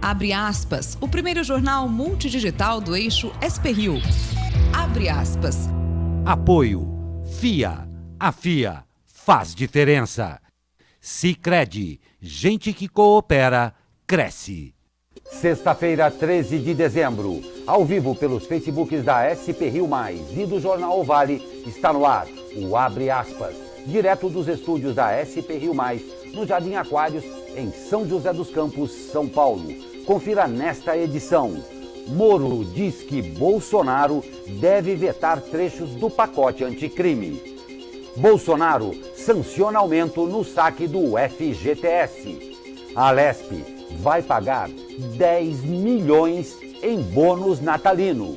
Abre aspas, o primeiro jornal multidigital do eixo SP-Rio. Abre aspas. Apoio. FIA. A FIA faz diferença. Sicredi. Gente que coopera, cresce. Sexta-feira, 13 de dezembro, ao vivo pelos Facebooks da SP-Rio Mais e do Jornal O Vale, está no ar o Abre Aspas, direto dos estúdios da SP-Rio Mais, no Jardim Aquários, em São José dos Campos, São Paulo. Confira nesta edição. Moro diz que Bolsonaro deve vetar trechos do pacote anticrime. Bolsonaro sanciona aumento no saque do FGTS. A Alesp vai pagar 10 milhões em bônus natalino.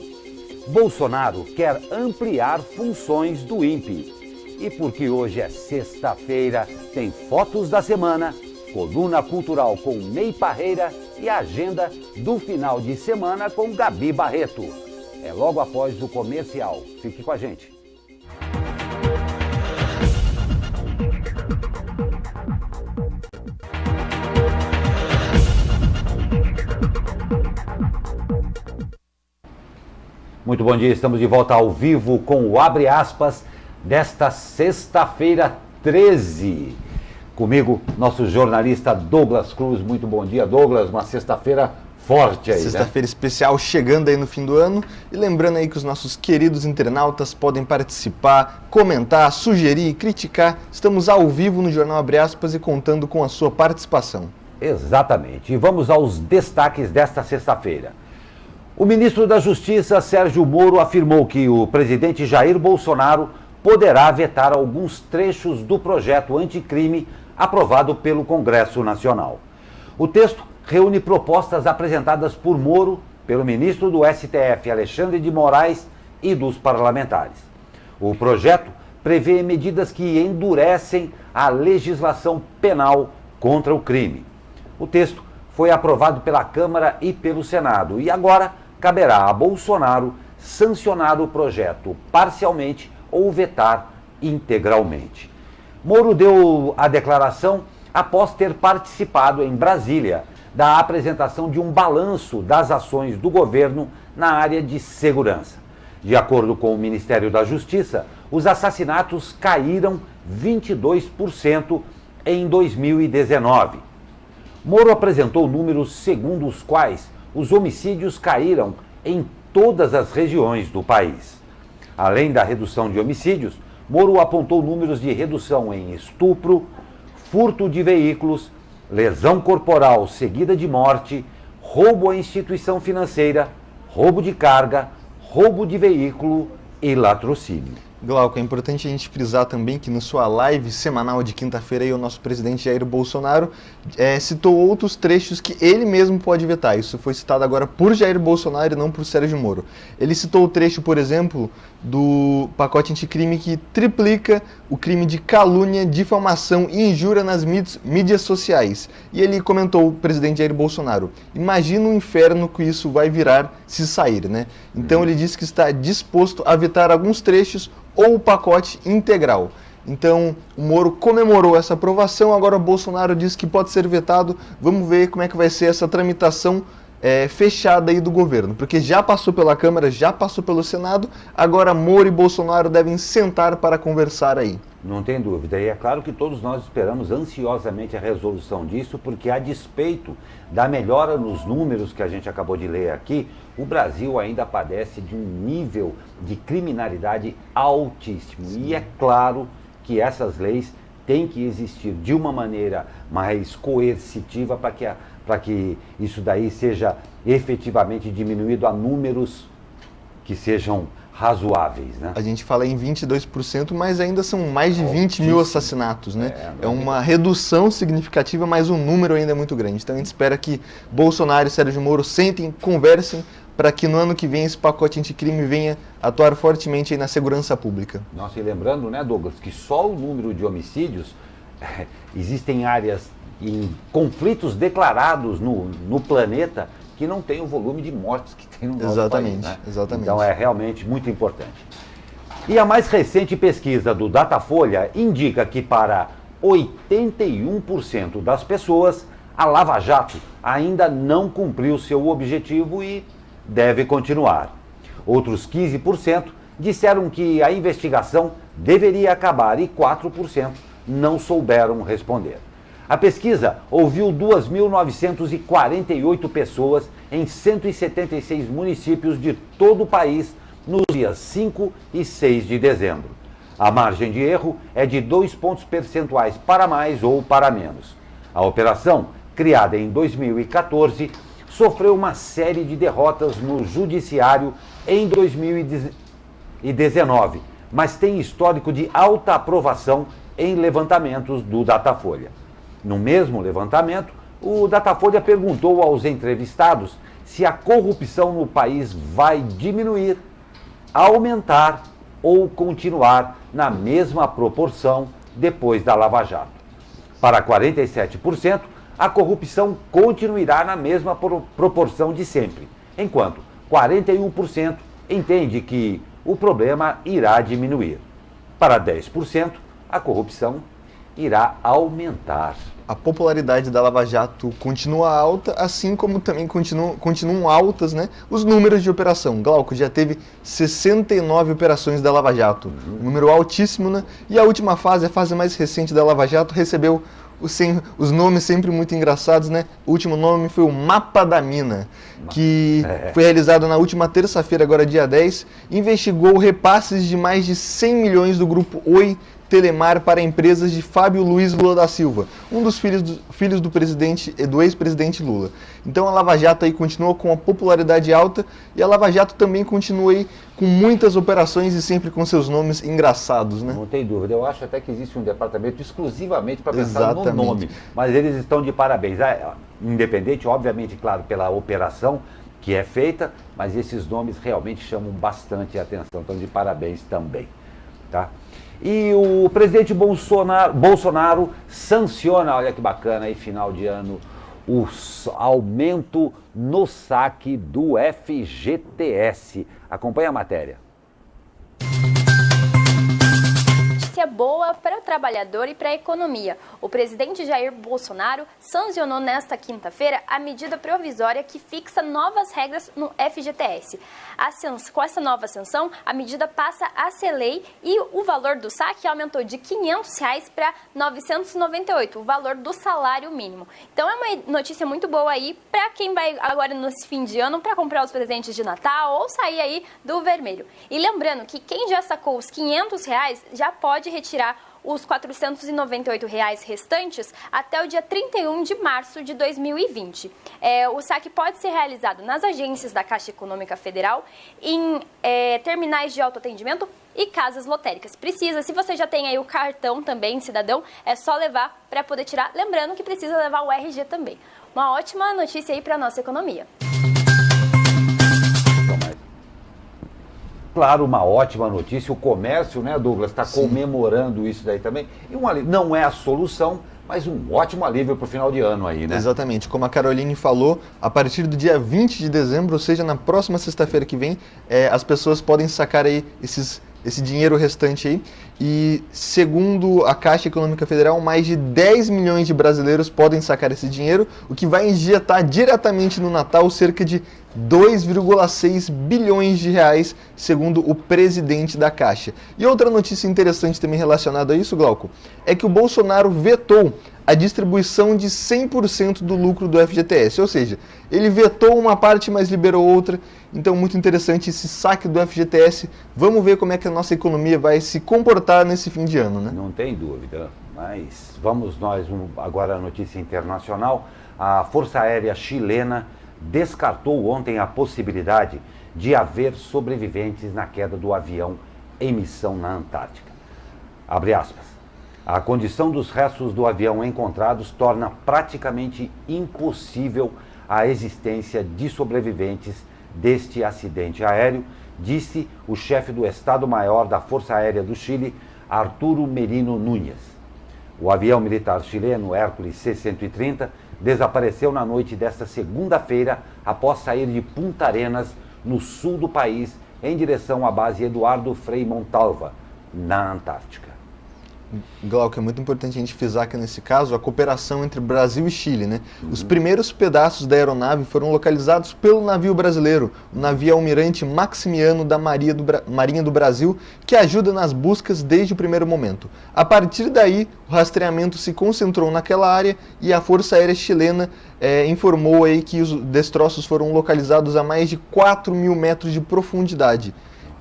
Bolsonaro quer ampliar funções do INPE. E porque hoje é sexta-feira, tem fotos da semana, coluna cultural com Ney Parreira e a agenda do final de semana com Gabi Barreto. É logo após o comercial. Fique com a gente. Muito bom dia, estamos de volta ao vivo com o Abre Aspas desta sexta-feira 13. Comigo, nosso jornalista Douglas Cruz. Muito bom dia, Douglas. Uma sexta-feira forte aí, Sexta-feira especial chegando aí no fim do ano. E lembrando aí que os nossos queridos internautas podem participar, comentar, sugerir, criticar. Estamos ao vivo no Jornal Abre Aspas e contando com a sua participação. Exatamente. E vamos aos destaques desta sexta-feira. O ministro da Justiça, Sérgio Moro, afirmou que o presidente Jair Bolsonaro poderá vetar alguns trechos do projeto anticrime aprovado pelo Congresso Nacional. O texto reúne propostas apresentadas por Moro, pelo ministro do STF, Alexandre de Moraes, e dos parlamentares. O projeto prevê medidas que endurecem a legislação penal contra o crime. O texto foi aprovado pela Câmara e pelo Senado e agora caberá a Bolsonaro sancionar o projeto parcialmente ou vetar integralmente. Moro deu a declaração após ter participado em Brasília da apresentação de um balanço das ações do governo na área de segurança. De acordo com o Ministério da Justiça, os assassinatos caíram 22% em 2019. Moro apresentou números segundo os quais os homicídios caíram em todas as regiões do país. Além da redução de homicídios, Moro apontou números de redução em estupro, furto de veículos, lesão corporal seguida de morte, roubo à instituição financeira, roubo de carga, roubo de veículo e latrocínio. Glauco, é importante a gente frisar também que na sua live semanal de quinta-feira aí, o nosso presidente Jair Bolsonaro citou outros trechos que ele mesmo pode vetar. Isso foi citado agora por Jair Bolsonaro e não por Sérgio Moro. Ele citou o trecho, por exemplo, do pacote anticrime que triplica o crime de calúnia, difamação e injúria nas mídias sociais. E ele comentou, o presidente Jair Bolsonaro, imagina o inferno que isso vai virar se sair, né? Então ele disse que está disposto a vetar alguns trechos ou o pacote integral. Então, o Moro comemorou essa aprovação, agora o Bolsonaro diz que pode ser vetado. Vamos ver como é que vai ser essa tramitação fechada aí do governo, porque já passou pela Câmara, já passou pelo Senado, agora Moro e Bolsonaro devem sentar para conversar aí. Não tem dúvida, e é claro que todos nós esperamos ansiosamente a resolução disso, porque a despeito da melhora nos números que a gente acabou de ler aqui, o Brasil ainda padece de um nível de criminalidade altíssimo. Sim. E é claro que essas leis têm que existir de uma maneira mais coercitiva para que isso daí seja efetivamente diminuído a números que sejam razoáveis, né? A gente fala em 22%, mas ainda são mais de 20 mil assassinatos, né? É uma redução significativa, mas o número ainda é muito grande. Então a gente espera que Bolsonaro e Sérgio Moro sentem, conversem, para que no ano que vem esse pacote anticrime venha atuar fortemente aí na segurança pública. Nossa, e lembrando, né, Douglas, que só o número de homicídios, existem áreas em conflitos declarados no planeta que não tem o volume de mortes que tem no nosso país, né? Exatamente. Então é realmente muito importante. E a mais recente pesquisa do Datafolha indica que para 81% das pessoas, A Lava Jato ainda não cumpriu seu objetivo e deve continuar. Outros 15% disseram que a investigação deveria acabar e 4% não souberam responder. A pesquisa ouviu 2.948 pessoas em 176 municípios de todo o país nos dias 5 e 6 de dezembro. A margem de erro é de 2 pontos percentuais para mais ou para menos. A operação, criada em 2014, sofreu uma série de derrotas no judiciário em 2019, mas tem histórico de alta aprovação em levantamentos do Datafolha. No mesmo levantamento, o Datafolha perguntou aos entrevistados se a corrupção no país vai diminuir, aumentar ou continuar na mesma proporção depois da Lava Jato. Para 47%, a corrupção continuará na mesma proporção de sempre, enquanto 41% entende que o problema irá diminuir. Para 10%, a corrupção irá aumentar. A popularidade da Lava Jato continua alta, assim como também continuam altas, né, os números de operação. Glauco já teve 69 operações da Lava Jato, um número altíssimo, né? E a última fase, a fase mais recente da Lava Jato, recebeu os nomes sempre muito engraçados, né? O último nome foi o Mapa da Mina, que foi realizado na última terça-feira, agora dia 10, investigou repasses de mais de 100 milhões do grupo Oi Telemar para empresas de Fábio Luiz Lula da Silva, um dos filhos do ex-presidente Lula. Então a Lava Jato aí continua com a popularidade alta e a Lava Jato também continua aí com muitas operações e sempre com seus nomes engraçados, né? Não tem dúvida, eu acho até que existe um departamento exclusivamente para pensar no nome, mas eles estão de parabéns, independente, obviamente, claro, pela operação que é feita, mas esses nomes realmente chamam bastante a atenção, estão de parabéns também, tá? E o presidente Bolsonaro sanciona, olha que bacana aí, final de ano, o aumento no saque do FGTS. Acompanhe a matéria. Notícia boa para o trabalhador e para a economia. O presidente Jair Bolsonaro sancionou nesta quinta-feira a medida provisória que fixa novas regras no FGTS. Com essa nova sanção, a medida passa a ser lei e o valor do saque aumentou de R$ 500 para R$ 998, o valor do salário mínimo. Então é uma notícia muito boa aí para quem vai agora nesse fim de ano para comprar os presentes de Natal ou sair aí do vermelho. E lembrando que quem já sacou os R$ 500 já pode retirar os R$ 498 restantes até o dia 31 de março de 2020. O saque pode ser realizado nas agências da Caixa Econômica Federal, em terminais de autoatendimento e casas lotéricas. Se você já tem aí o cartão também, cidadão, é só levar para poder tirar. Lembrando que precisa levar o RG também. Uma ótima notícia aí para a nossa economia. Claro, uma ótima notícia. O comércio, né, Douglas, está comemorando isso daí também. E não é a solução, mas um ótimo alívio para o final de ano aí, né? Exatamente. Como a Caroline falou, a partir do dia 20 de dezembro, ou seja, na próxima sexta-feira que vem, as pessoas podem sacar aí esse dinheiro restante aí. E segundo a Caixa Econômica Federal, mais de 10 milhões de brasileiros podem sacar esse dinheiro, o que vai injetar diretamente no Natal cerca de 2,6 bilhões de reais, segundo o presidente da Caixa. E outra notícia interessante também relacionada a isso, Glauco, é que o Bolsonaro vetou a distribuição de 100% do lucro do FGTS, ou seja, ele vetou uma parte, mas liberou outra. Então, muito interessante esse saque do FGTS. Vamos ver como é que a nossa economia vai se comportar nesse fim de ano, né? Não tem dúvida, mas vamos agora a notícia internacional. A Força Aérea Chilena descartou ontem a possibilidade de haver sobreviventes na queda do avião em missão na Antártica. Abre aspas. A condição dos restos do avião encontrados torna praticamente impossível a existência de sobreviventes deste acidente aéreo, disse o chefe do Estado-Maior da Força Aérea do Chile, Arturo Merino Núñez. O avião militar chileno Hércules C-130 desapareceu na noite desta segunda-feira após sair de Punta Arenas, no sul do país, em direção à base Eduardo Frei Montalva, na Antártica. Glauco, é muito importante a gente frisar que nesse caso a cooperação entre Brasil e Chile, né? Os primeiros pedaços da aeronave foram localizados pelo navio brasileiro, o navio Almirante Maximiano da Marinha do Brasil, que ajuda nas buscas desde o primeiro momento. A partir daí, o rastreamento se concentrou naquela área e a Força Aérea Chilena informou aí que os destroços foram localizados a mais de 4.000 metros de profundidade.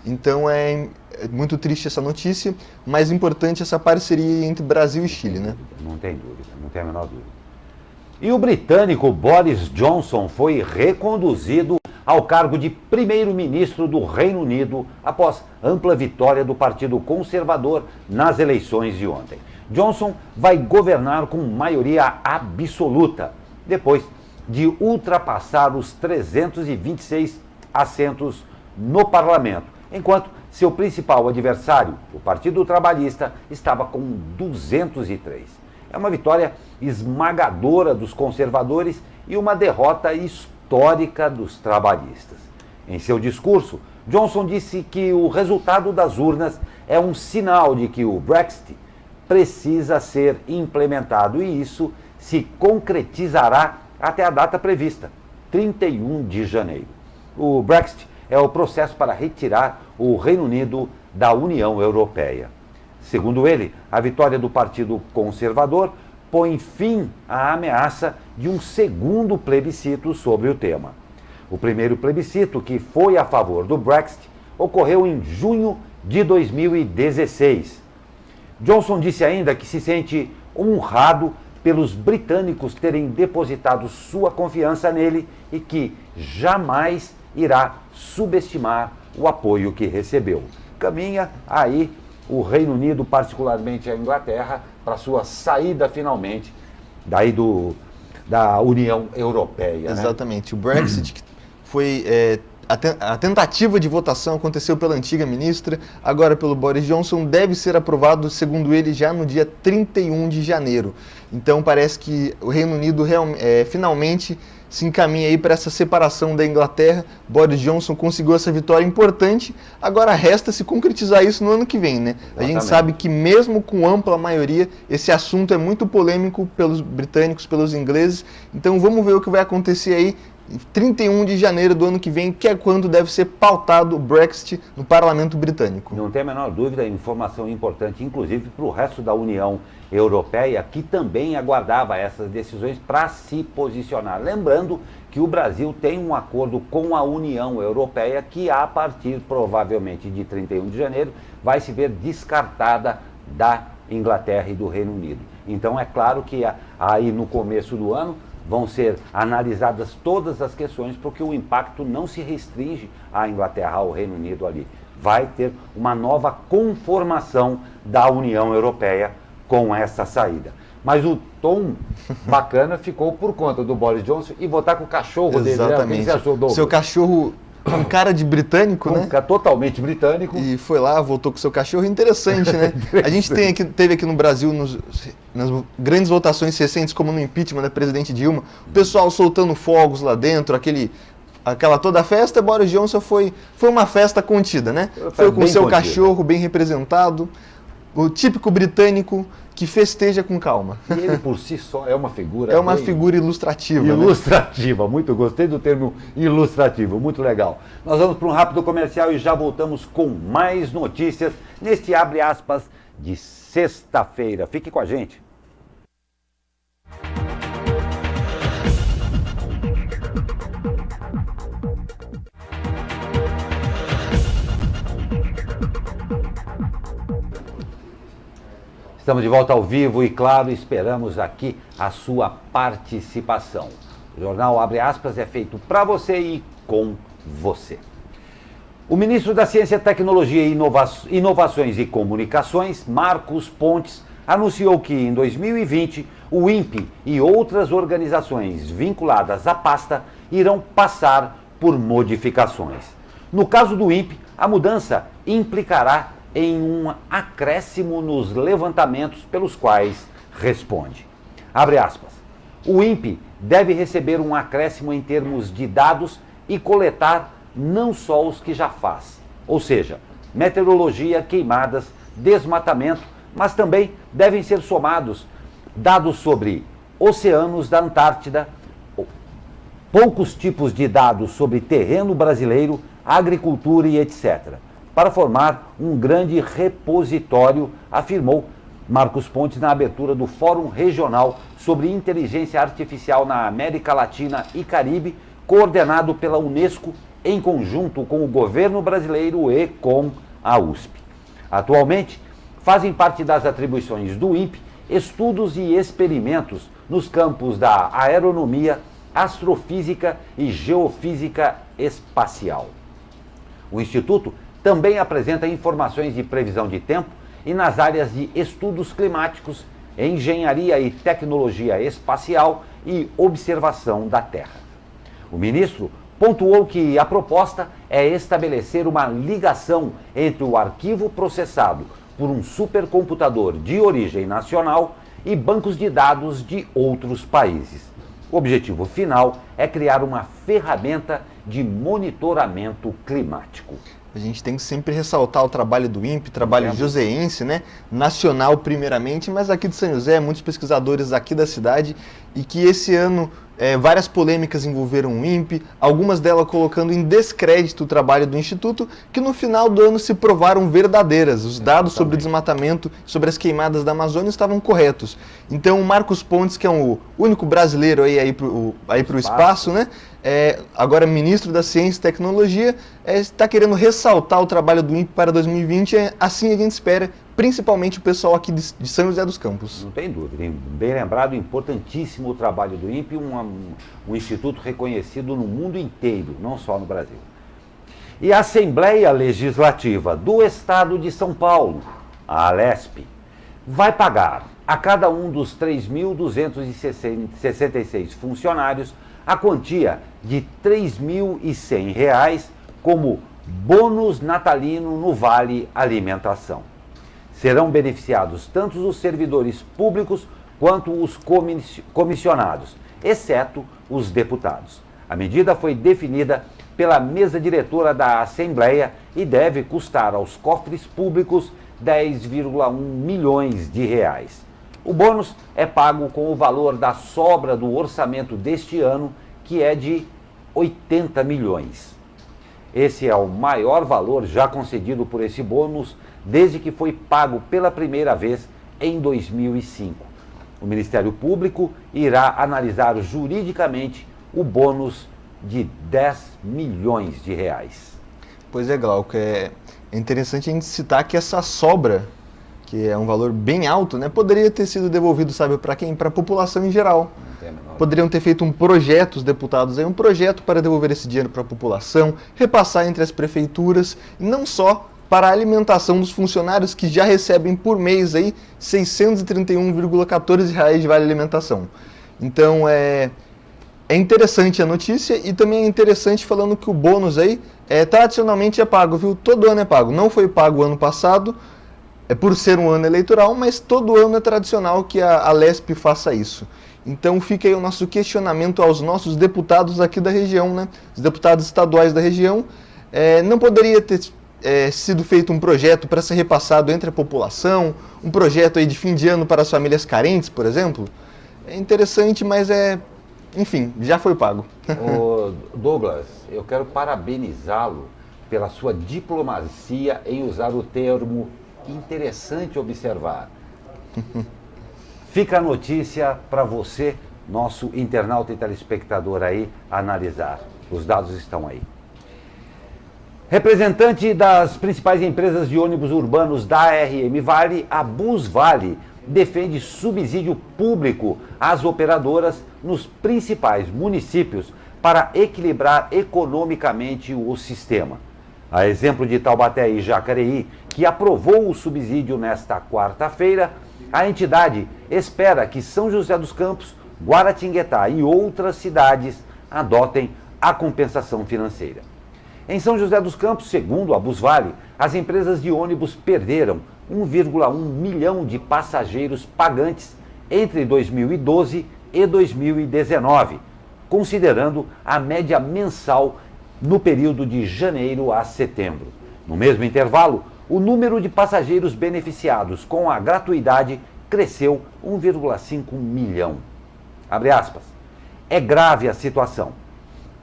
Então é muito triste essa notícia, mas importante essa parceria entre Brasil e Chile, né? Não tem dúvida, não tem a menor dúvida. E o britânico Boris Johnson foi reconduzido ao cargo de primeiro-ministro do Reino Unido após ampla vitória do Partido Conservador nas eleições de ontem. Johnson vai governar com maioria absoluta, depois de ultrapassar os 326 assentos no parlamento, enquanto seu principal adversário, o Partido Trabalhista, estava com 203. É uma vitória esmagadora dos conservadores e uma derrota histórica dos trabalhistas. Em seu discurso, Johnson disse que o resultado das urnas é um sinal de que o Brexit precisa ser implementado e isso se concretizará até a data prevista, 31 de janeiro. O Brexit é o processo para retirar o Reino Unido da União Europeia. Segundo ele, a vitória do Partido Conservador põe fim à ameaça de um segundo plebiscito sobre o tema. O primeiro plebiscito, que foi a favor do Brexit, ocorreu em junho de 2016. Johnson disse ainda que se sente honrado pelos britânicos terem depositado sua confiança nele e que jamais irá subestimar o apoio que recebeu. Caminha aí o Reino Unido, particularmente a Inglaterra, para sua saída finalmente daí da União Europeia. Exatamente. Né? O Brexit foi a tentativa de votação aconteceu pela antiga ministra, agora pelo Boris Johnson, deve ser aprovado, segundo ele, já no dia 31 de janeiro. Então parece que o Reino Unido finalmente se encaminha aí para essa separação da Inglaterra. Boris Johnson conseguiu essa vitória importante, agora resta se concretizar isso no ano que vem, né? Exatamente. A gente sabe que mesmo com ampla maioria, esse assunto é muito polêmico pelos britânicos, pelos ingleses, então vamos ver o que vai acontecer aí 31 de janeiro do ano que vem, que é quando deve ser pautado o Brexit no parlamento britânico. Não tem a menor dúvida, informação importante, inclusive para o resto da União Europeia, que também aguardava essas decisões para se posicionar. Lembrando que o Brasil tem um acordo com a União Europeia que, a partir provavelmente de 31 de janeiro, vai se ver descartada da Inglaterra e do Reino Unido. Então é claro que aí no começo do ano vão ser analisadas todas as questões, porque o impacto não se restringe à Inglaterra, ao Reino Unido ali. Vai ter uma nova conformação da União Europeia com essa saída. Mas o tom bacana ficou por conta do Boris Johnson e votar com o cachorro dele. Exatamente. O que você achou, Douglas? Seu cachorro com cara de britânico, né? Totalmente britânico. E foi lá, voltou com seu cachorro. Interessante, né? A gente teve aqui no Brasil, nas grandes votações recentes, como no impeachment da presidente Dilma, o pessoal soltando fogos lá dentro, aquela toda a festa. Boris Johnson foi uma festa contida, né? Foi com seu cachorro bem representado, o típico britânico que festeja com calma. E ele por si só é uma figura... É uma figura ilustrativa. Ilustrativa, né? Muito gostei do termo ilustrativo, muito legal. Nós vamos para um rápido comercial e já voltamos com mais notícias neste abre aspas de sexta-feira. Fique com a gente. Estamos de volta ao vivo e, claro, esperamos aqui a sua participação. O Jornal Abre Aspas é feito para você e com você. O ministro da Ciência, Tecnologia, Inovações e Comunicações, Marcos Pontes, anunciou que em 2020 o INPE e outras organizações vinculadas à pasta irão passar por modificações. No caso do INPE, a mudança implicará em um acréscimo nos levantamentos pelos quais responde. Abre aspas. O INPE deve receber um acréscimo em termos de dados e coletar não só os que já faz, ou seja, meteorologia, queimadas, desmatamento, mas também devem ser somados dados sobre oceanos da Antártida, poucos tipos de dados sobre terreno brasileiro, agricultura e etc., para formar um grande repositório, afirmou Marcos Pontes na abertura do Fórum Regional sobre Inteligência Artificial na América Latina e Caribe, coordenado pela Unesco em conjunto com o governo brasileiro e com a USP. Atualmente, fazem parte das atribuições do INPE estudos e experimentos nos campos da aeronomia, astrofísica e geofísica espacial. O Instituto também apresenta informações de previsão de tempo e nas áreas de estudos climáticos, engenharia e tecnologia espacial e observação da Terra. O ministro pontuou que a proposta é estabelecer uma ligação entre o arquivo processado por um supercomputador de origem nacional e bancos de dados de outros países. O objetivo final é criar uma ferramenta de monitoramento climático. A gente tem que sempre ressaltar o trabalho do INPE, trabalho joseense, né? Nacional primeiramente, mas aqui de São José, muitos pesquisadores aqui da cidade, e que esse ano várias polêmicas envolveram o INPE, algumas delas colocando em descrédito o trabalho do Instituto, que no final do ano se provaram verdadeiras. Os dados sobre o desmatamento, sobre as queimadas da Amazônia estavam corretos. Então o Marcos Pontes, que é o único brasileiro aí para o espaço, né? Agora ministro da Ciência e Tecnologia, está querendo ressaltar o trabalho do INPE para 2020, assim a gente espera, principalmente o pessoal aqui de São José dos Campos. Não tem dúvida, bem lembrado, importantíssimo o trabalho do INPE, um instituto reconhecido no mundo inteiro, não só no Brasil. E a Assembleia Legislativa do Estado de São Paulo, a ALESP, vai pagar a cada um dos 3.266 funcionários a quantia de R$ 3.100 como bônus natalino no Vale Alimentação. Serão beneficiados tanto os servidores públicos quanto os comissionados, exceto os deputados. A medida foi definida pela mesa diretora da Assembleia e deve custar aos cofres públicos 10,1 milhões de reais. O bônus é pago com o valor da sobra do orçamento deste ano, que é de 80 milhões. Esse é o maior valor já concedido por esse bônus desde que foi pago pela primeira vez em 2005. O Ministério Público irá analisar juridicamente o bônus de 10 milhões de reais. Pois é, Glauco, é interessante a gente citar que essa sobra, que é um valor bem alto, né, poderia ter sido devolvido, sabe, para quem? Para a população em geral. Poderiam ter feito um projeto, os deputados aí, um projeto para devolver esse dinheiro para a população, repassar entre as prefeituras, e não só para a alimentação dos funcionários que já recebem por mês aí R$ 631,14 de vale alimentação. Então é interessante a notícia e também é interessante falando que o bônus aí tradicionalmente é pago, viu? Todo ano é pago. Não foi pago ano passado, por ser um ano eleitoral, mas todo ano é tradicional que a ALESP faça isso. Então fica aí o nosso questionamento aos nossos deputados aqui da região, né? Os deputados estaduais da região. Não poderia ter sido feito um projeto para ser repassado entre a população, um projeto aí de fim de ano para as famílias carentes, por exemplo? É interessante, mas enfim, já foi pago. Ô, Douglas, eu quero parabenizá-lo pela sua diplomacia em usar o termo interessante observar. Fica a notícia para você, nosso internauta e telespectador aí, analisar. Os dados estão aí. Representante das principais empresas de ônibus urbanos da RM Vale, a Busvale, defende subsídio público às operadoras nos principais municípios para equilibrar economicamente o sistema. A exemplo de Taubaté e Jacareí, que aprovou o subsídio nesta quarta-feira, a entidade espera que São José dos Campos, Guaratinguetá e outras cidades adotem a compensação financeira. Em São José dos Campos, segundo a Busvale, as empresas de ônibus perderam 1,1 milhão de passageiros pagantes entre 2012 e 2019, considerando a média mensal no período de janeiro a setembro. No mesmo intervalo, o número de passageiros beneficiados com a gratuidade cresceu 1,5 milhão. Abre aspas. É grave a situação.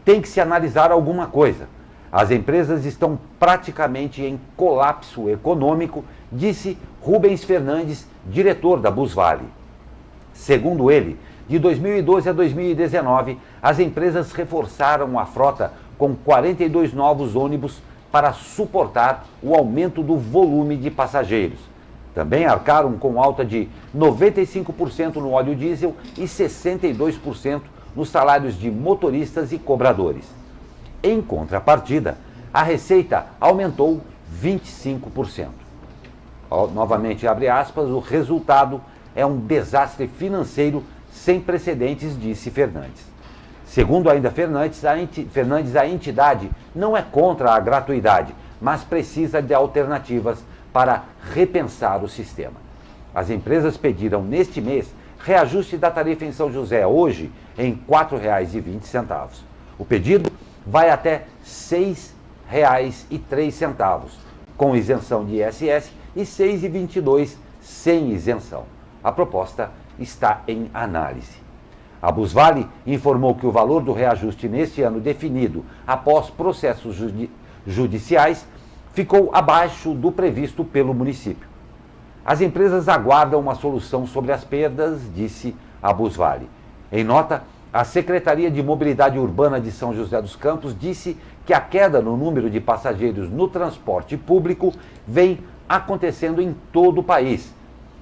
Tem que se analisar alguma coisa. As empresas estão praticamente em colapso econômico, disse Rubens Fernandes, diretor da Busvale. Segundo ele, de 2012 a 2019, as empresas reforçaram a frota com 42 novos ônibus para suportar o aumento do volume de passageiros. Também arcaram com alta de 95% no óleo diesel e 62% nos salários de motoristas e cobradores. Em contrapartida, a receita aumentou 25%. Novamente, abre aspas, o resultado é um desastre financeiro sem precedentes, disse Fernandes. Segundo ainda Fernandes, a entidade não é contra a gratuidade, mas precisa de alternativas para repensar o sistema. As empresas pediram neste mês reajuste da tarifa em São José, hoje em R$ 4,20. O pedido vai até R$ 6,03, com isenção de ISS, e R$ 6,22 sem isenção. A proposta está em análise. A Busvale informou que o valor do reajuste neste ano definido após processos judiciais ficou abaixo do previsto pelo município. As empresas aguardam uma solução sobre as perdas, disse a Busvale. Em nota, a Secretaria de Mobilidade Urbana de São José dos Campos disse que a queda no número de passageiros no transporte público vem acontecendo em todo o país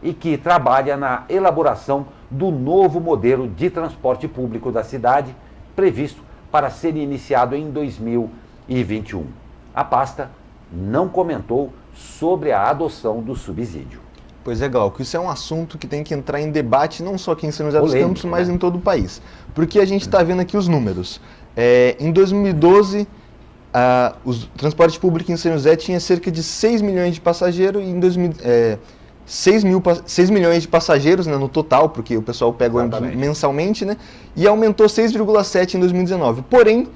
e que trabalha na elaboração do novo modelo de transporte público da cidade, previsto para ser iniciado em 2021. A pasta não comentou sobre a adoção do subsídio. Pois é, Glauco, isso é um assunto que tem que entrar em debate não só aqui em São José dos Campos, mas em todo o país. Porque a gente está vendo aqui os números. Em 2012, o transporte público em São José tinha cerca de 6 milhões de passageiros e em 6 milhões de passageiros, né, no total, porque o pessoal pega o ônibus mensalmente, né, e aumentou 6,7% em 2019. Porém,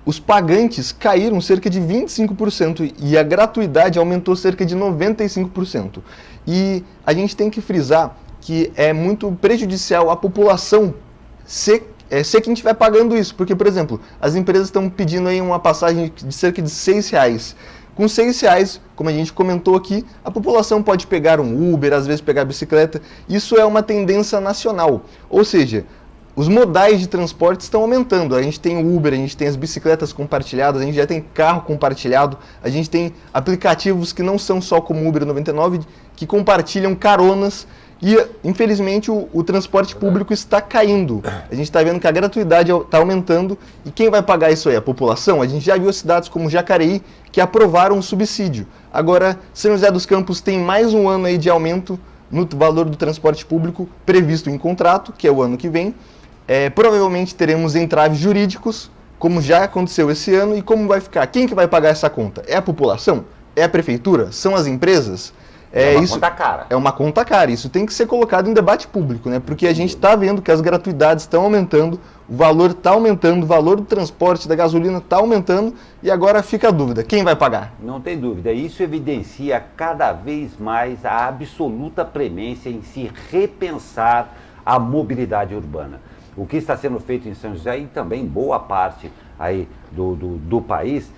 os pagantes caíram cerca de 25% e a gratuidade aumentou cerca de 95%. E a gente tem que frisar que é muito prejudicial à população ser quem estiver pagando isso. Porque, por exemplo, as empresas estão pedindo aí uma passagem de cerca de R$6. Com R$6, como a gente comentou aqui, a população pode pegar um Uber, às vezes pegar bicicleta. Isso é uma tendência nacional. Ou seja, os modais de transporte estão aumentando. A gente tem o Uber, a gente tem as bicicletas compartilhadas, a gente já tem carro compartilhado, a gente tem aplicativos que não são só como o Uber 99, que compartilham caronas e, infelizmente, o transporte público está caindo. A gente está vendo que a gratuidade está aumentando e quem vai pagar isso aí? A população? A gente já viu cidades como Jacareí que aprovaram um subsídio. Agora, São José dos Campos tem mais um ano aí de aumento no valor do transporte público previsto em contrato, que é o ano que vem. Provavelmente teremos entraves jurídicos, como já aconteceu esse ano, e como vai ficar? Quem que vai pagar essa conta? É a população? É a prefeitura? São as empresas? Conta cara. É uma conta cara. Isso tem que ser colocado em debate público, né? Porque a gente está vendo que as gratuidades estão aumentando, o valor está aumentando, o valor do transporte, da gasolina está aumentando, e agora fica a dúvida, quem vai pagar? Não tem dúvida. Isso evidencia cada vez mais a absoluta premência em se repensar a mobilidade urbana. O que está sendo feito em São José e também boa parte aí do país,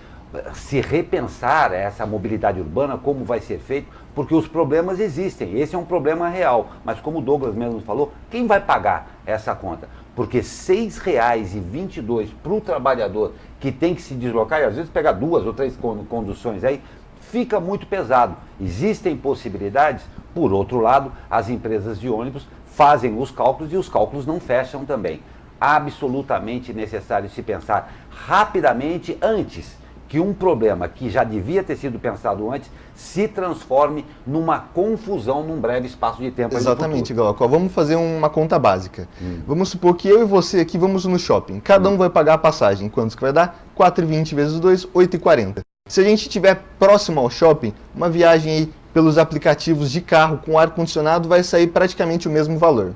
se repensar essa mobilidade urbana, como vai ser feito, porque os problemas existem, esse é um problema real, mas como o Douglas mesmo falou, quem vai pagar essa conta? Porque R$ 6,22 para o trabalhador que tem que se deslocar, e às vezes pegar 2 ou 3 conduções aí, fica muito pesado. Existem possibilidades, por outro lado, as empresas de ônibus fazem os cálculos e os cálculos não fecham também. Absolutamente necessário se pensar rapidamente antes que um problema que já devia ter sido pensado antes se transforme numa confusão num breve espaço de tempo. Exatamente, Glauco. Vamos fazer uma conta básica. Vamos supor que eu e você aqui vamos no shopping. Cada um vai pagar a passagem. Quantos que vai dar? 4,20 vezes 2, 8,40. Se a gente estiver próximo ao shopping, uma viagem aí pelos aplicativos de carro com ar-condicionado vai sair praticamente o mesmo valor.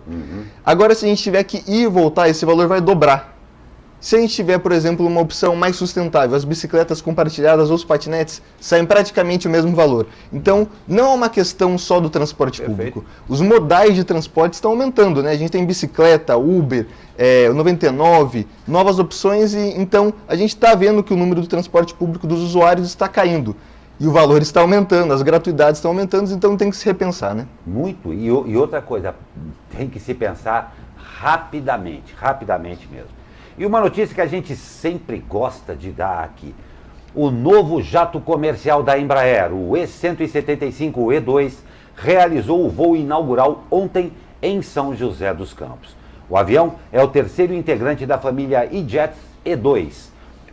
Agora, se a gente tiver que ir e voltar, esse valor vai dobrar. Se a gente tiver, por exemplo, uma opção mais sustentável, as bicicletas compartilhadas ou os patinetes saem praticamente o mesmo valor. Então, não é uma questão só do transporte público. Os modais de transporte estão aumentando, né? A gente tem bicicleta, Uber, 99, novas opções, e então a gente está vendo que o número do transporte público dos usuários está caindo. E o valor está aumentando, as gratuidades estão aumentando, então tem que se repensar, né? Muito. E outra coisa, tem que se pensar rapidamente mesmo. E uma notícia que a gente sempre gosta de dar aqui. O novo jato comercial da Embraer, o E175-E2, realizou o voo inaugural ontem em São José dos Campos. O avião é o terceiro integrante da família E-Jet E2.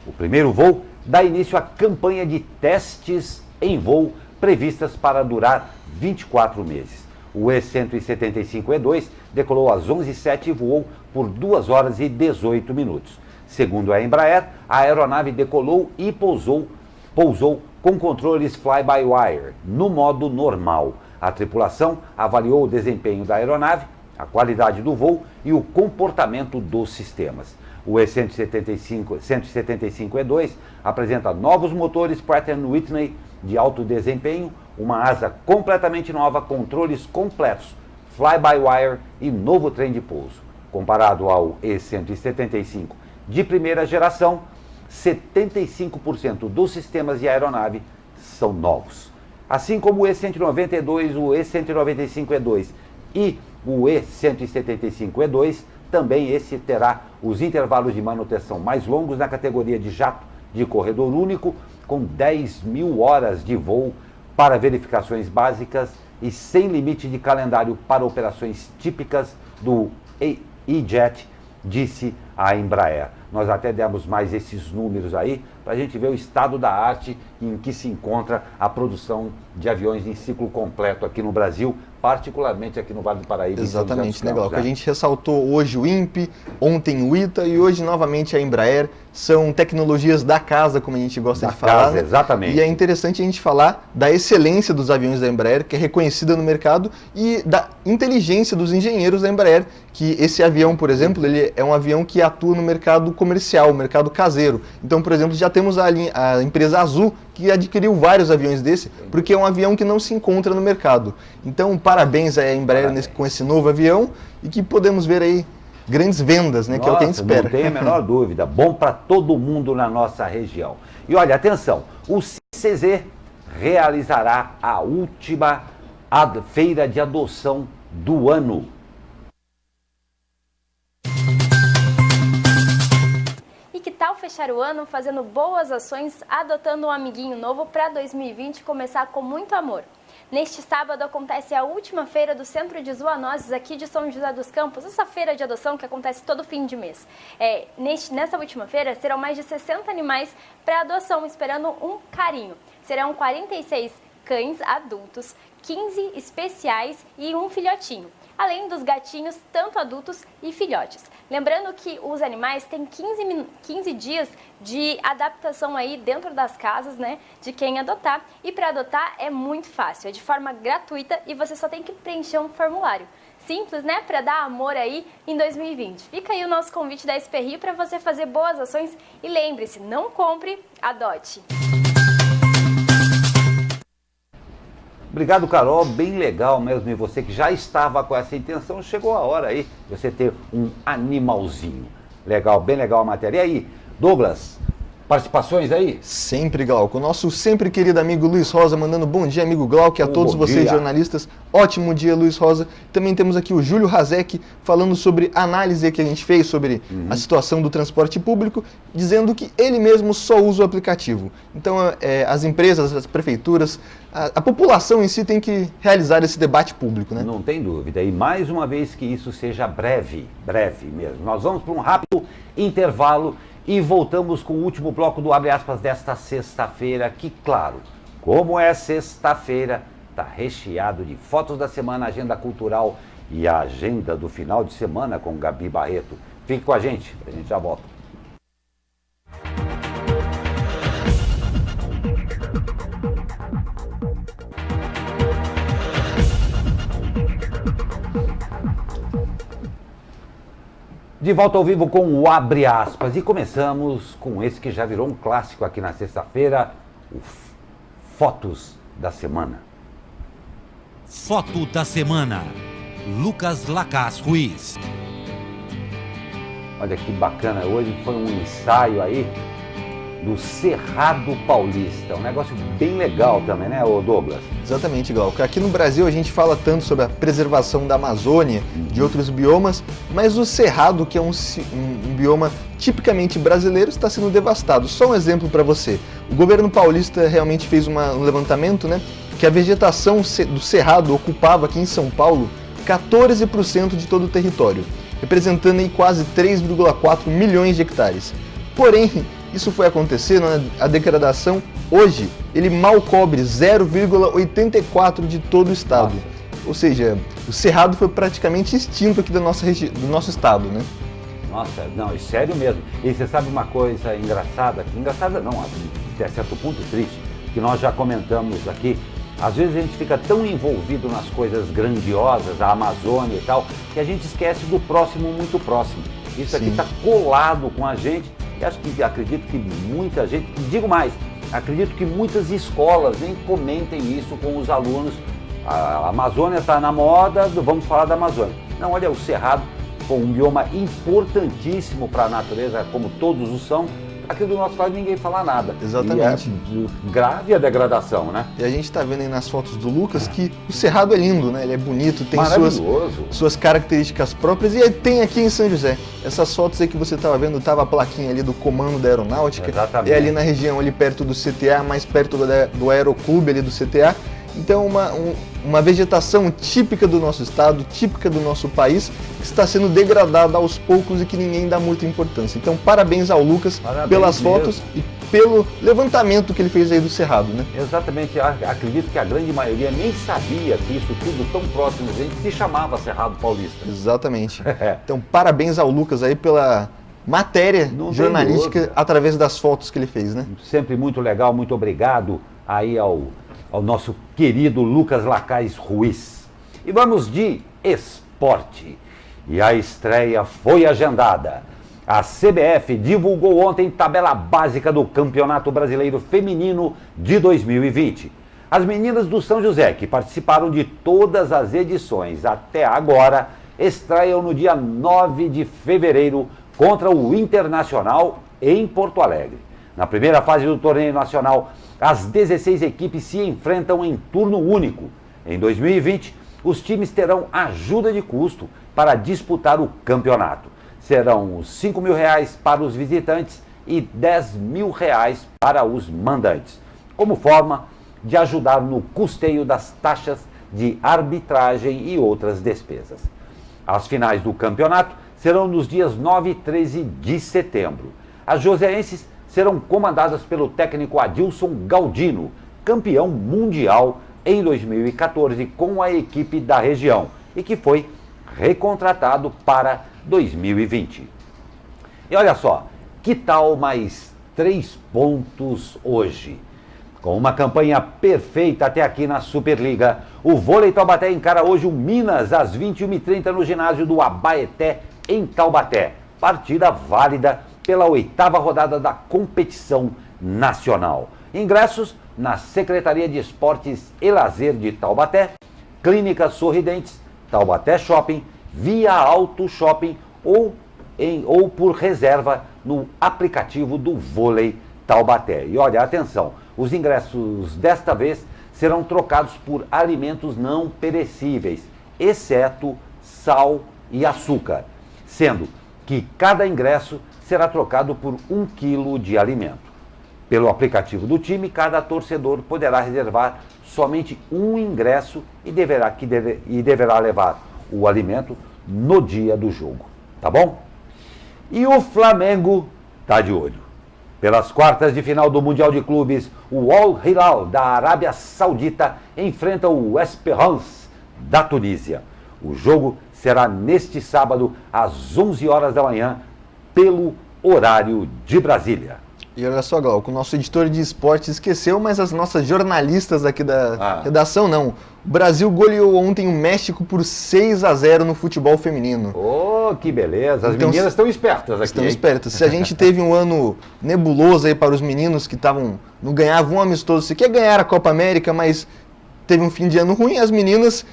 O primeiro voo dá início à campanha de testes em voo previstas para durar 24 meses. O E175-E2 decolou às 11h07 e voou por 2 horas e 18 minutos. Segundo a Embraer, a aeronave decolou e pousou com controles fly-by-wire, no modo normal. A tripulação avaliou o desempenho da aeronave, a qualidade do voo e o comportamento dos sistemas. O E175-E2 apresenta novos motores Pratt & Whitney de alto desempenho, uma asa completamente nova, controles completos, fly-by-wire e novo trem de pouso. Comparado ao E175 de primeira geração, 75% dos sistemas de aeronave são novos. Assim como o E192, o E195-E2 e o E175-E2, também esse terá os intervalos de manutenção mais longos na categoria de jato de corredor único, com 10.000 horas de voo para verificações básicas e sem limite de calendário para operações típicas do E-Jet, disse a Embraer. Nós até demos mais esses números aí para a gente ver o estado da arte em que se encontra a produção de aviões em ciclo completo aqui no Brasil, particularmente aqui no Vale do Paraíba. Exatamente, né, Glauco? A gente ressaltou hoje o INPE, ontem o ITA e hoje novamente a Embraer. São tecnologias da casa, como a gente gosta de falar. Casa, exatamente. E é interessante a gente falar da excelência dos aviões da Embraer, que é reconhecida no mercado, e da inteligência dos engenheiros da Embraer, que esse avião, por exemplo, ele é um avião que atua no mercado comercial, mercado caseiro. Então, por exemplo, já temos a empresa Azul, que adquiriu vários aviões desse, porque é um avião que não se encontra no mercado. Então, parabéns à Embraer com esse novo avião, e que podemos ver aí grandes vendas, né? Nossa, que é o que a gente espera. Não tem a menor dúvida. Bom para todo mundo na nossa região. E olha, atenção, o CCZ realizará a última feira de adoção do ano. E que tal fechar o ano fazendo boas ações, adotando um amiguinho novo para 2020 começar com muito amor? Neste sábado acontece a última feira do Centro de Zoonoses aqui de São José dos Campos, essa feira de adoção que acontece todo fim de mês. Nessa última feira serão mais de 60 animais para adoção, esperando um carinho. Serão 46 cães adultos, 15 especiais e um filhotinho, além dos gatinhos, tanto adultos e filhotes. Lembrando que os animais têm 15 dias de adaptação aí dentro das casas, né, de quem adotar. E para adotar é muito fácil, é de forma gratuita e você só tem que preencher um formulário. Simples, né, para dar amor aí em 2020. Fica aí o nosso convite da SP Rio para você fazer boas ações e lembre-se, não compre, adote. Obrigado, Carol, bem legal mesmo. E você que já estava com essa intenção, chegou a hora aí de você ter um animalzinho. Legal, bem legal a matéria. E aí, Douglas, participações aí? Sempre, Glauco. O nosso sempre querido amigo Luiz Rosa mandando bom dia, amigo Glauco, e a todos vocês jornalistas. Ótimo dia, Luiz Rosa. Também temos aqui o Júlio Razek falando sobre a análise que a gente fez sobre a situação do transporte público, dizendo que ele mesmo só usa o aplicativo. Então, as empresas, as prefeituras, a população em si tem que realizar esse debate público, né? Não tem dúvida. E mais uma vez que isso seja breve mesmo. Nós vamos para um rápido intervalo e voltamos com o último bloco do Abre Aspas desta sexta-feira, que, claro, como é sexta-feira, está recheado de fotos da semana, agenda cultural e a agenda do final de semana com Gabi Barreto. Fique com a gente já volta. De volta ao vivo com o Abre Aspas. E começamos com esse que já virou um clássico aqui na sexta-feira, o Fotos da Semana. Foto da semana. Lucas Lacaz Ruiz. Olha que bacana, hoje foi um ensaio aí do Cerrado Paulista. Um negócio bem legal também, né, ô Douglas? Exatamente, Glauco. Aqui no Brasil a gente fala tanto sobre a preservação da Amazônia, de outros biomas, mas o Cerrado, que é um bioma tipicamente brasileiro, está sendo devastado. Só um exemplo para você. O governo paulista realmente fez um levantamento, né, que a vegetação do Cerrado ocupava aqui em São Paulo 14% de todo o território, representando aí quase 3,4 milhões de hectares. Porém, isso foi acontecendo, né? A degradação hoje, ele mal cobre 0,84 de todo o estado. Nossa. Ou seja, o Cerrado foi praticamente extinto aqui do nosso estado, né? Nossa, não, é sério mesmo. E você sabe uma coisa engraçada? Engraçada não, até certo ponto triste, que nós já comentamos aqui. Às vezes a gente fica tão envolvido nas coisas grandiosas, a Amazônia e tal, que a gente esquece do próximo muito próximo. Isso aqui está colado com a gente. E acredito que muita gente, digo mais, acredito que muitas escolas nem comentem isso com os alunos. A Amazônia está na moda, vamos falar da Amazônia. Não, olha, o Cerrado foi um bioma importantíssimo para a natureza, como todos os são. Aqui do nosso lado ninguém fala nada. Exatamente. E é grave a degradação, né? E a gente está vendo aí nas fotos do Lucas que o Cerrado é lindo, né? Ele é bonito, tem suas características próprias. E aí tem aqui em São José. Essas fotos aí que você estava vendo, estava a plaquinha ali do Comando da Aeronáutica. Exatamente. É ali na região, ali perto do CTA, mais perto do Aeroclube ali do CTA. Então, uma vegetação típica do nosso estado, típica do nosso país, que está sendo degradada aos poucos e que ninguém dá muita importância. Então, parabéns ao Lucas pelas fotos e pelo levantamento que ele fez aí do Cerrado, né? Exatamente, acredito que a grande maioria nem sabia que isso tudo tão próximo da gente se chamava Cerrado Paulista. Exatamente. Então, parabéns ao Lucas aí pela matéria jornalística através das fotos que ele fez, né? Sempre muito legal, muito obrigado aí ao nosso querido Lucas Lacaz Ruiz. E vamos de esporte. E a estreia foi agendada. A CBF divulgou ontem tabela básica do Campeonato Brasileiro Feminino de 2020. As meninas do São José, que participaram de todas as edições até agora, estreiam no dia 9 de fevereiro contra o Internacional em Porto Alegre. Na primeira fase do torneio nacional, as 16 equipes se enfrentam em turno único. Em 2020, os times terão ajuda de custo para disputar o campeonato. Serão R$5.000 para os visitantes e R$10.000 para os mandantes, como forma de ajudar no custeio das taxas de arbitragem e outras despesas. As finais do campeonato serão nos dias 9 e 13 de setembro. As joseenses serão comandadas pelo técnico Adilson Galdino, campeão mundial em 2014 com a equipe da região e que foi recontratado para 2020. E olha só, que tal mais 3 pontos hoje? Com uma campanha perfeita até aqui na Superliga, o Vôlei Taubaté encara hoje o Minas às 21h30 no ginásio do Abaeté, em Taubaté. Partida válida pela 8ª rodada da competição nacional. Ingressos na Secretaria de Esportes e Lazer de Taubaté, Clínica Sorridentes, Taubaté Shopping, Via Auto Shopping ou por reserva no aplicativo do Vôlei Taubaté. E olha, atenção, os ingressos desta vez serão trocados por alimentos não perecíveis, exceto sal e açúcar, sendo que cada ingresso será trocado por 1 quilo de alimento. Pelo aplicativo do time, cada torcedor poderá reservar somente um ingresso e deverá levar o alimento no dia do jogo, tá bom? E o Flamengo tá de olho. Pelas quartas de final do Mundial de Clubes, o Al Hilal da Arábia Saudita enfrenta o Esperance da Tunísia. O jogo será neste sábado às 11 horas da manhã, pelo horário de Brasília. E olha só, Glauco, o nosso editor de esportes esqueceu, mas as nossas jornalistas aqui da redação não. O Brasil goleou ontem o México por 6-0 no futebol feminino. Oh, que beleza. As Então, meninas estão espertas aqui. Estão hein? espertas. Se a gente teve um ano nebuloso aí para os meninos que não ganhavam um amistoso, você quer ganhar a Copa América, mas teve um fim de ano ruim, as meninas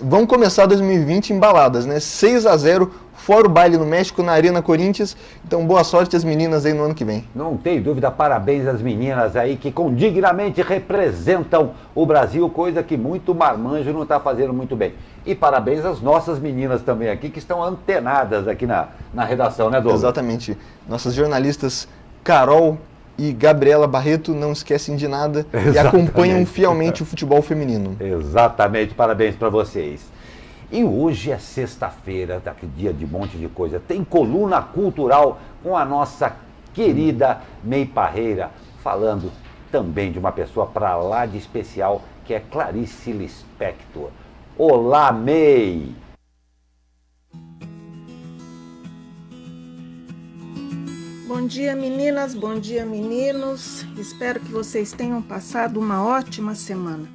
vão começar 2020 embaladas, né? 6-0, fora o baile no México, na Arena Corinthians. Então, boa sorte às meninas aí no ano que vem. Não tem dúvida, parabéns às meninas aí que dignamente representam o Brasil, coisa que muito marmanjo não está fazendo muito bem. E parabéns às nossas meninas também aqui, que estão antenadas aqui na redação, né, Douglas? Exatamente. Nossas jornalistas Carol e Gabriela Barreto não esquecem de nada e acompanham fielmente o futebol feminino. Exatamente, parabéns para vocês. E hoje é sexta-feira, tá aqui dia de um monte de coisa. Tem coluna cultural com a nossa querida May Parreira, falando também de uma pessoa para lá de especial, que é Clarice Lispector. Olá, May! Bom dia, meninas, bom dia, meninos. Espero que vocês tenham passado uma ótima semana.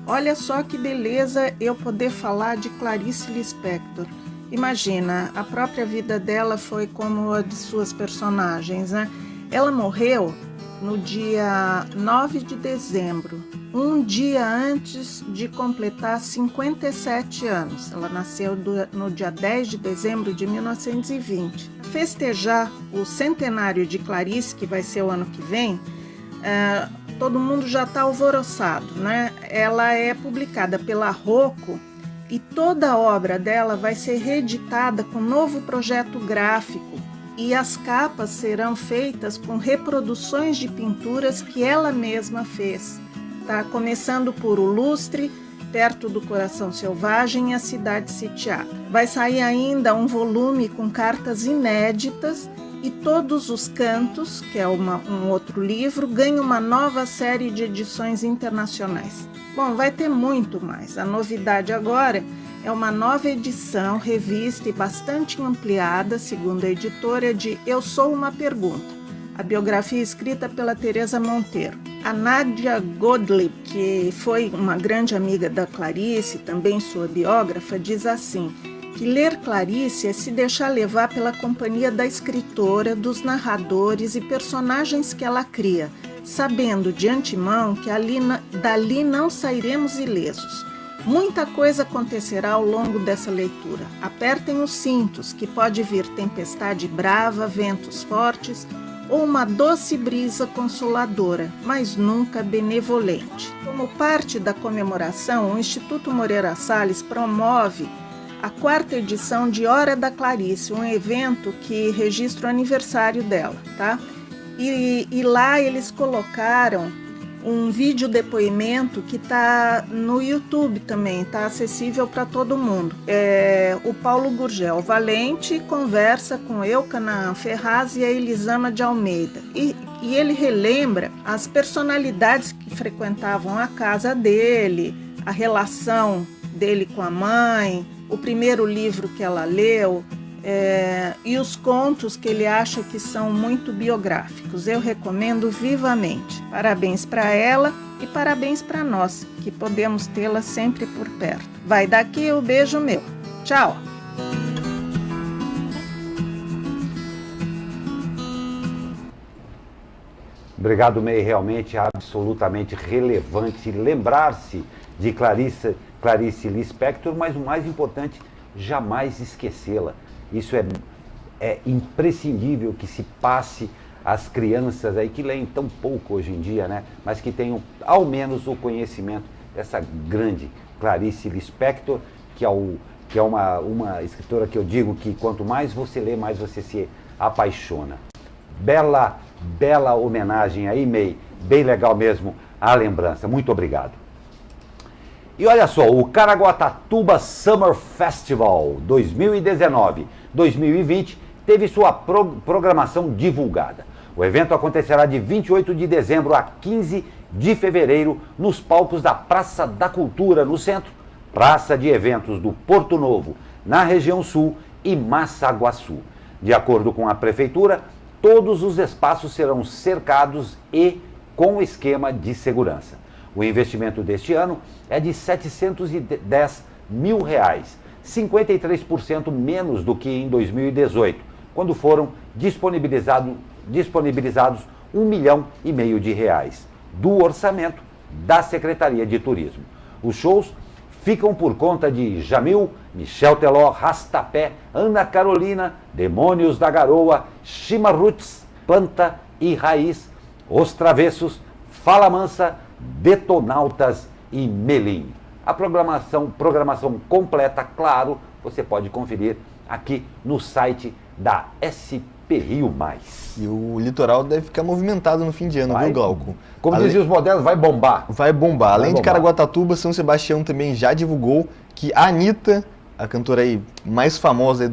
Olha só que beleza eu poder falar de Clarice Lispector. Imagina, a própria vida dela foi como a de suas personagens, né? Ela morreu no dia 9 de dezembro, um dia antes de completar 57 anos. Ela nasceu no dia 10 de dezembro de 1920. Festejar o centenário de Clarice, que vai ser o ano que vem, todo mundo já está alvoroçado, né? Ela é publicada pela Rocco e toda a obra dela vai ser reeditada com novo projeto gráfico e as capas serão feitas com reproduções de pinturas que ela mesma fez, tá? Começando por O Lustre, Perto do Coração Selvagem e A Cidade Sitiada. Vai sair ainda um volume com cartas inéditas e Todos os Cantos, que é um outro livro, ganha uma nova série de edições internacionais. Bom, vai ter muito mais. A novidade agora é uma nova edição, revista e bastante ampliada, segundo a editora, de Eu Sou Uma Pergunta, a biografia escrita pela Teresa Monteiro. A Nadia Gottlieb, que foi uma grande amiga da Clarice, também sua biógrafa, diz assim, que ler Clarice é se deixar levar pela companhia da escritora, dos narradores e personagens que ela cria, sabendo de antemão que dali não sairemos ilesos. Muita coisa acontecerá ao longo dessa leitura. Apertem os cintos, que pode vir tempestade brava, ventos fortes ou uma doce brisa consoladora, mas nunca benevolente. Como parte da comemoração, o Instituto Moreira Salles promove a 4ª edição de Hora da Clarice, um evento que registra o aniversário dela, tá? E lá eles colocaram um vídeo depoimento que está no YouTube também, está acessível para todo mundo. O Paulo Gurgel Valente conversa com Eucana Ferraz e a Elisama de Almeida. E ele relembra as personalidades que frequentavam a casa dele, a relação dele com a mãe, o primeiro livro que ela leu, e os contos que ele acha que são muito biográficos. Eu recomendo vivamente. Parabéns para ela e parabéns para nós, que podemos tê-la sempre por perto. Vai daqui o beijo meu. Tchau! Obrigado, May. Realmente absolutamente relevante lembrar-se de Clarice Lispector, mas o mais importante, jamais esquecê-la. Isso é imprescindível que se passe às crianças aí que leem tão pouco hoje em dia, né? Mas que tenham ao menos o conhecimento dessa grande Clarice Lispector, que é uma escritora que eu digo que quanto mais você lê, mais você se apaixona. Bela homenagem aí, May. Bem legal mesmo a lembrança. Muito obrigado. E olha só, o Caraguatatuba Summer Festival 2019-2020 teve sua programação divulgada. O evento acontecerá de 28 de dezembro a 15 de fevereiro nos palcos da Praça da Cultura, no centro, Praça de Eventos do Porto Novo, na região sul, e Massaguaçu. De acordo com a prefeitura, todos os espaços serão cercados e com esquema de segurança. O investimento deste ano é de R$ 710 mil, 53% menos do que em 2018, quando foram disponibilizados R$ 1,5 milhão do orçamento da Secretaria de Turismo. Os shows ficam por conta de Jamil, Michel Teló, Rastapé, Ana Carolina, Demônios da Garoa, Chimarruts, Planta e Raiz, Os Travessos, Fala Mansa, Detonautas e Melim. A programação completa, claro, você pode conferir aqui no site da SP Rio Mais. E o litoral deve ficar movimentado no fim de ano, viu, Glauco? Como diziam os modernos, vai bombar. Vai bombar. Além de Caraguatatuba, São Sebastião também já divulgou que a Anitta, a cantora aí mais famosa aí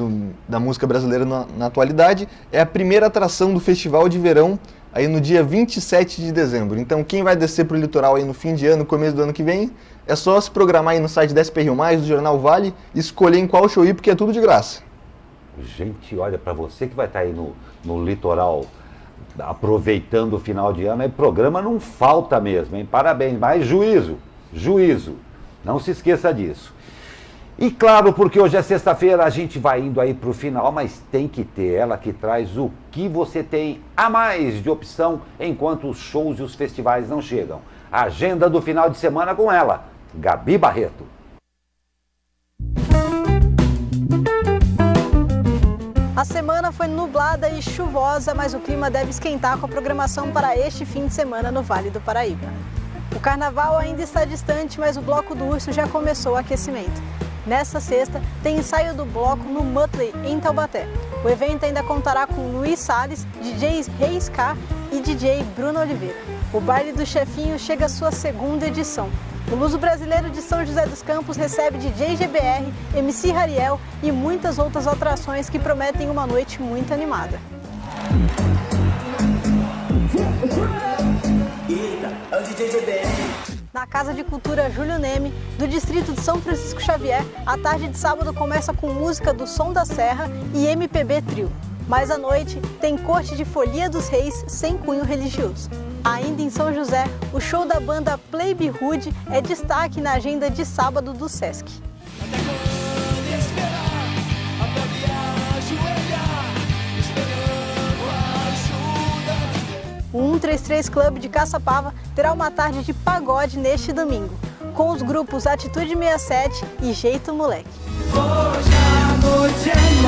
da música brasileira na atualidade, é a primeira atração do Festival de Verão aí no dia 27 de dezembro. Então quem vai descer para o litoral aí no fim de ano, começo do ano que vem, é só se programar aí no site da SP Rio Mais, do Jornal Vale, e escolher em qual show ir, porque é tudo de graça. Gente, olha, para você que vai estar aí no litoral aproveitando o final de ano, programa não falta mesmo, hein? Parabéns, mas juízo, não se esqueça disso. E claro, porque hoje é sexta-feira, a gente vai indo aí para o final, mas tem que ter ela que traz o que você tem a mais de opção enquanto os shows e os festivais não chegam. A agenda do final de semana com ela, Gabi Barreto. A semana foi nublada e chuvosa, mas o clima deve esquentar com a programação para este fim de semana no Vale do Paraíba. O carnaval ainda está distante, mas o Bloco do Urso já começou o aquecimento. Nesta sexta, tem ensaio do bloco no Mutley, em Taubaté. O evento ainda contará com Luiz Salles, DJ Reis K e DJ Bruno Oliveira. O Baile do Chefinho chega à sua segunda edição. O Luso Brasileiro de São José dos Campos recebe DJ GBR, MC Rariel e muitas outras atrações que prometem uma noite muito animada. Na Casa de Cultura Júlio Neme, do distrito de São Francisco Xavier, a tarde de sábado começa com música do Som da Serra e MPB Trio. Mas à noite tem corte de Folia dos Reis sem cunho religioso. Ainda em São José, o show da banda Playbe Hood é destaque na agenda de sábado do Sesc. O 133 Club de Caçapava terá uma tarde de pagode neste domingo, com os grupos Atitude 67 e Jeito Moleque. Hoje a noite é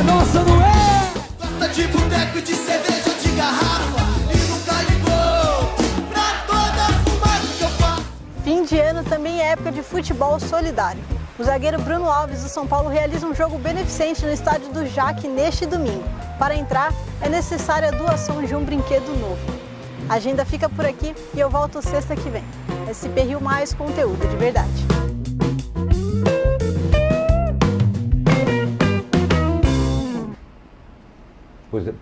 nossa, não é? Gosta de boteco, de cerveja, de garrafa e nunca ligou pra toda a fumaça que eu faço. Fim de ano também é época de futebol solidário. O zagueiro Bruno Alves do São Paulo realiza um jogo beneficente no estádio do Jaque neste domingo. Para entrar, é necessária a doação de um brinquedo novo. A agenda fica por aqui e eu volto sexta que vem. SP Rio Mais, conteúdo de verdade.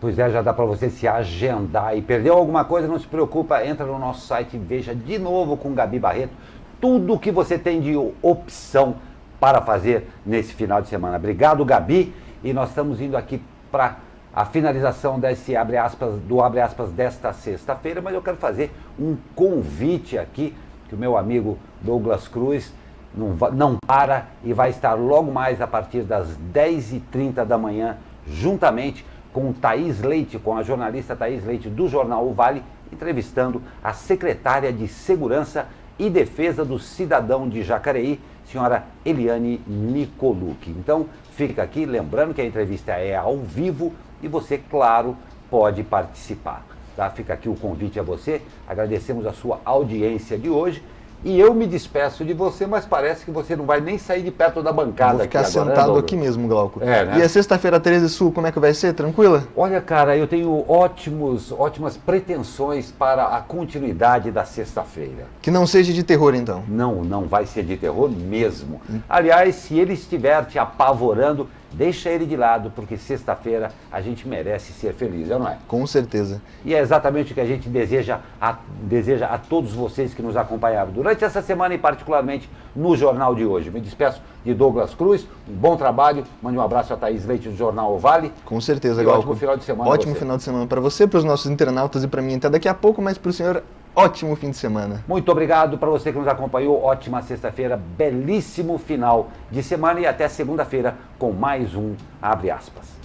Pois é, já dá para você se agendar e perdeu alguma coisa, não se preocupa, entra no nosso site e veja de novo com Gabi Barreto tudo o que você tem de opção para fazer nesse final de semana. Obrigado, Gabi, e nós estamos indo aqui para a finalização desse abre aspas desta sexta-feira, mas eu quero fazer um convite aqui, que o meu amigo Douglas Cruz não para e vai estar logo mais a partir das 10h30 da manhã, juntamente com Thaís Leite, com a jornalista Thaís Leite do Jornal O Vale, entrevistando a secretária de Segurança e Defesa do Cidadão de Jacareí, senhora Eliane Nicolucci. Então, fica aqui, lembrando que a entrevista é ao vivo e você, claro, pode participar. Tá? Fica aqui o convite a você, agradecemos a sua audiência de hoje e eu me despeço de você, mas parece que você não vai nem sair de perto da bancada. Vou ficar aqui agora, sentado né, aqui mesmo, Glauco. É, né? E a sexta-feira 13 Sul, como é que vai ser? Tranquila? Olha, cara, eu tenho ótimas pretensões para a continuidade da sexta-feira. Que não seja de terror, então. Não vai ser de terror mesmo. Aliás, se ele estiver te apavorando, deixa ele de lado, porque sexta-feira a gente merece ser feliz, não é? Com certeza. E é exatamente o que a gente deseja a todos vocês que nos acompanharam durante essa semana e particularmente no Jornal de hoje. Me despeço de Douglas Cruz, um bom trabalho, mande um abraço a Thaís Leite do Jornal O Vale. Com certeza, Glauco. Ótimo final de semana. Ótimo final de semana para você, para os nossos internautas e para mim até daqui a pouco, mas para o senhor ótimo fim de semana. Muito obrigado para você que nos acompanhou. Ótima sexta-feira, belíssimo final de semana e até segunda-feira com mais um Abre Aspas.